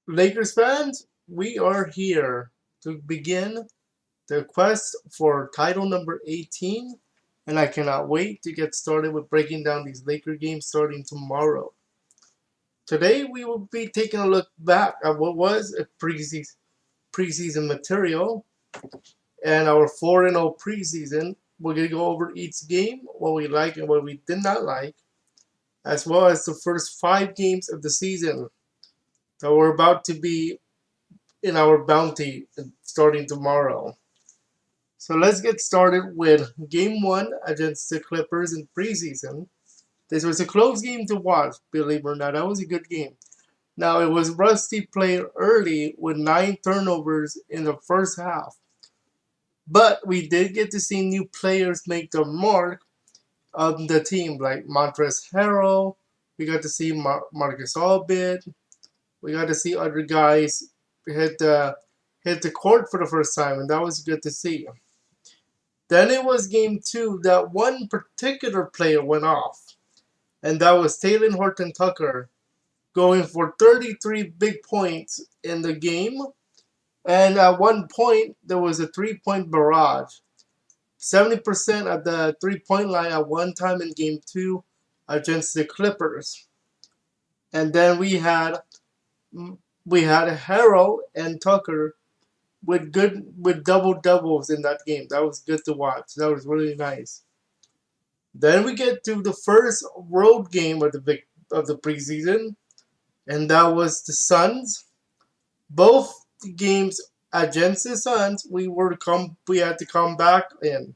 Lakers fans, we are here to begin the quest for title number 18, and I cannot wait to get started with breaking down these Laker games starting tomorrow. Today, we will be taking a look back at what was a preseason material and our 4-0 preseason. We're going to go over each game, what we like and what we did not like, as well as the first 5 games of the season that we're about to be in our bounty starting tomorrow. So let's get started with game 1 against the Clippers in preseason. This was a close game to watch, believe it or not. That was a good game. Now, it was Rusty played early with 9 turnovers in the first half. But we did get to see new players make their mark on the team, like Montrezl Harrell. We got to see Marcus Albert. We got to see other guys hit the court for the first time, and that was good to see. Then it was game 2 that one particular player went off, and that was Talen Horton-Tucker, going for 33 big points in the game. And at one point, there was a 3-point barrage. 70% at the 3-point line at one time in game 2 against the Clippers. And then we had Harrell and Tucker with double doubles in that game. That was good to watch. That was really nice. Then we get to the first road game of the preseason, and that was the Suns. Both games against the Suns, we had to come back in.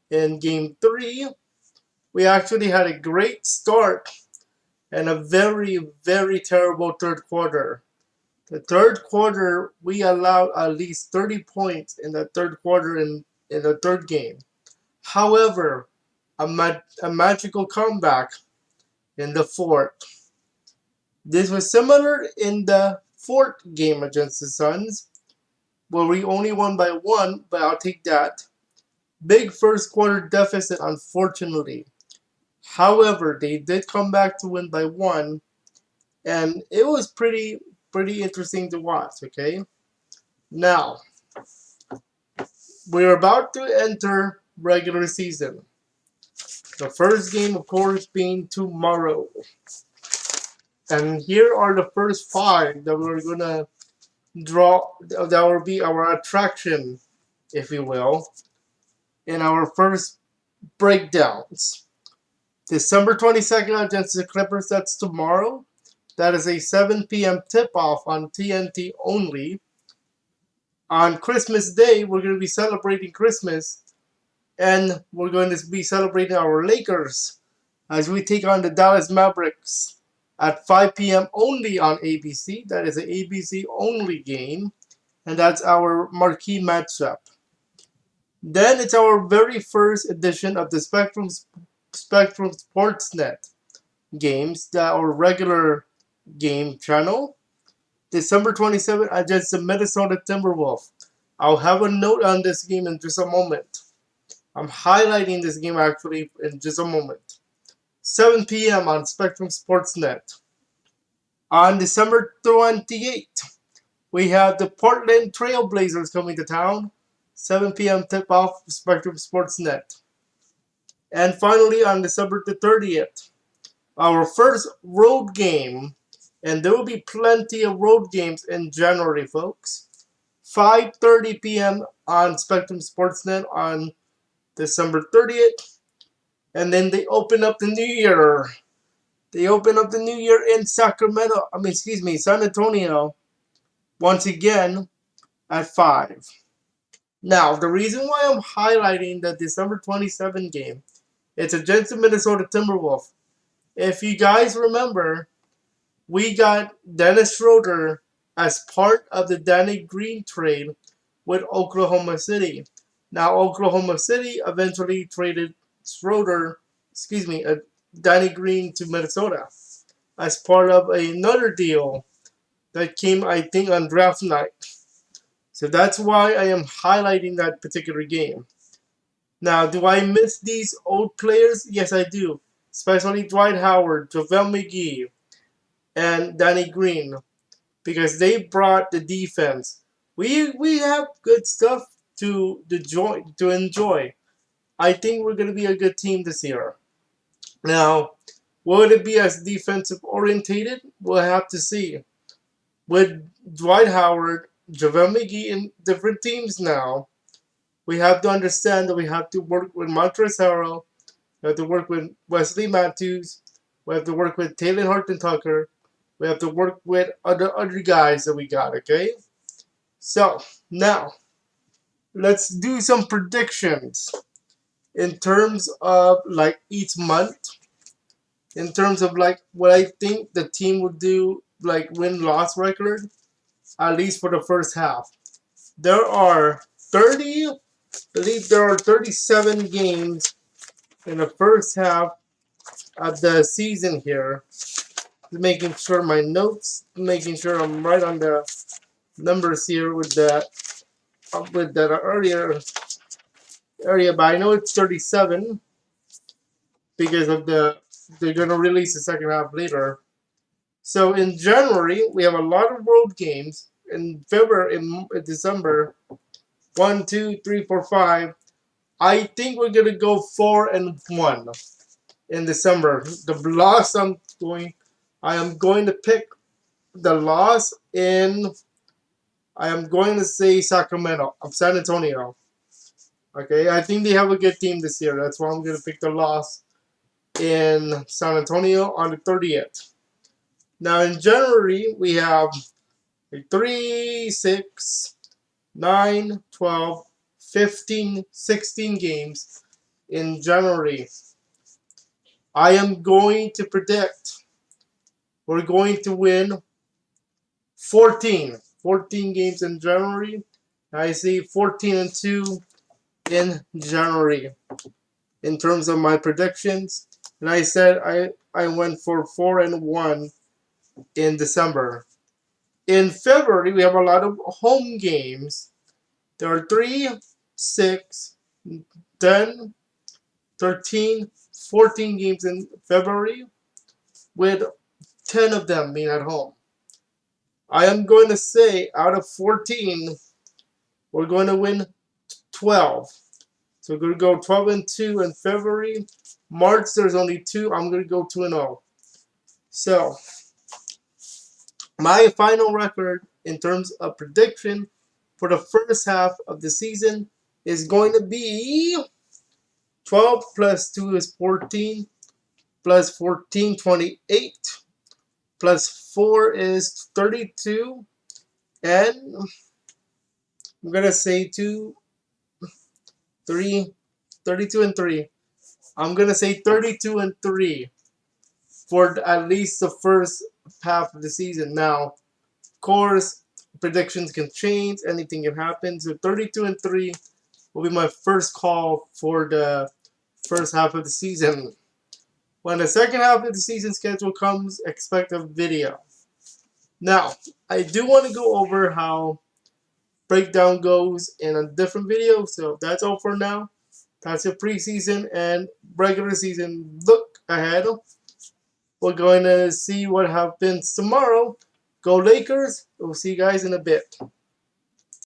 In game 3, we actually had a great start and a very, very terrible third quarter. The third quarter, we allowed at least 30 points in the third quarter in the third game. However, a magical comeback in the fourth. This was similar in the fourth game against the Suns, where we only won by 1, but I'll take that. Big first quarter deficit, unfortunately. However, they did come back to win by 1, and it was pretty interesting to watch, okay? Now, we're about to enter regular season. The first game, of course, being tomorrow. And here are the first 5 that we're going to draw. That will be our attraction, if you will, in our first breakdowns. December 22nd against the Clippers, that's tomorrow. That is a 7 p.m. tip-off on TNT only. On Christmas Day, we're going to be celebrating Christmas, and we're going to be celebrating our Lakers as we take on the Dallas Mavericks at 5 p.m. only on ABC. That is an ABC-only game, and that's our marquee matchup. Then it's our very first edition of the Spectrum Sportsnet games, that our regular game channel. December 27th against the Minnesota Timberwolves. I'll have a note on this game in just a moment. I'm highlighting this game actually in just a moment. 7 p.m. on Spectrum Sportsnet. On December 28th, we have the Portland Trail Blazers coming to town. 7 p.m. tip-off Spectrum Sportsnet. And finally, on December the 30th, our first road game, and there will be plenty of road games in January, folks. 5:30 p.m. on Spectrum Sportsnet on December 30th. And then they open up the new year. They open up the new year in San Antonio, once again at 5. Now, the reason why I'm highlighting the December 27 game, it's against the Minnesota Timberwolves. If you guys remember, we got Dennis Schroeder as part of the Danny Green trade with Oklahoma City. Now, Oklahoma City eventually traded Danny Green to Minnesota as part of another deal that came, I think, on draft night. So that's why I am highlighting that particular game. Now, do I miss these old players? Yes, I do. Especially Dwight Howard, JaVale McGee, and Danny Green. because they brought the defense. We have good stuff to enjoy. I think we're gonna be a good team this year. Now, will it be as defensive orientated? We'll have to see. With Dwight Howard, JaVale McGee in different teams now, we have to understand that we have to work with Montrezl Harrell, we have to work with Wesley Matthews, we have to work with Taylor Horton Tucker, we have to work with other guys that we got, okay? So, now, let's do some predictions in terms of like each month, in terms of like what I think the team would do, like win-loss record, at least for the first half. There are 30, I believe there are 37 games in the first half of the season here. Making sure my notes, making sure I'm right on the numbers here with that earlier area, but I know it's 37 because of they're gonna release the second half later. So in January we have a lot of road games. In February, in December, 1, 2, 3, 4, 5. I think we're gonna go 4-1 in December. The loss I am going to pick the loss in. I am going to say Sacramento of San Antonio. Okay, I think they have a good team this year. That's why I'm going to pick the loss in San Antonio on the 30th. Now in January we have 3, 6, 9, 12, 15, 16 games in January. I am going to predict we're going to win 14 games in January. I see 14-2 in January in terms of my predictions. And I said I went for 4-1 in December. In February, we have a lot of home games. There are 3, 6, 10, 13, 14 games in February, with 10 of them being at home. I am going to say out of 14, we're going to win 12. So we're going to go 12-2 in February. March, there's only 2. I'm going to go 2-0. So, my final record in terms of prediction for the first half of the season is going to be 12 plus 2 is 14, plus 14, 28, plus 4 is 32, and I'm going to say 2, 3, 32-3. I'm going to say 32-3 for at least the first half of the season. Now, of course, predictions can change. Anything can happen. So 32-3 will be my first call for the first half of the season. When the second half of the season schedule comes, expect a video. Now, I do want to go over how breakdown goes in a different video. So that's all for now. That's your preseason and regular season look ahead. We're going to see what happens tomorrow. Go Lakers. We'll see you guys in a bit.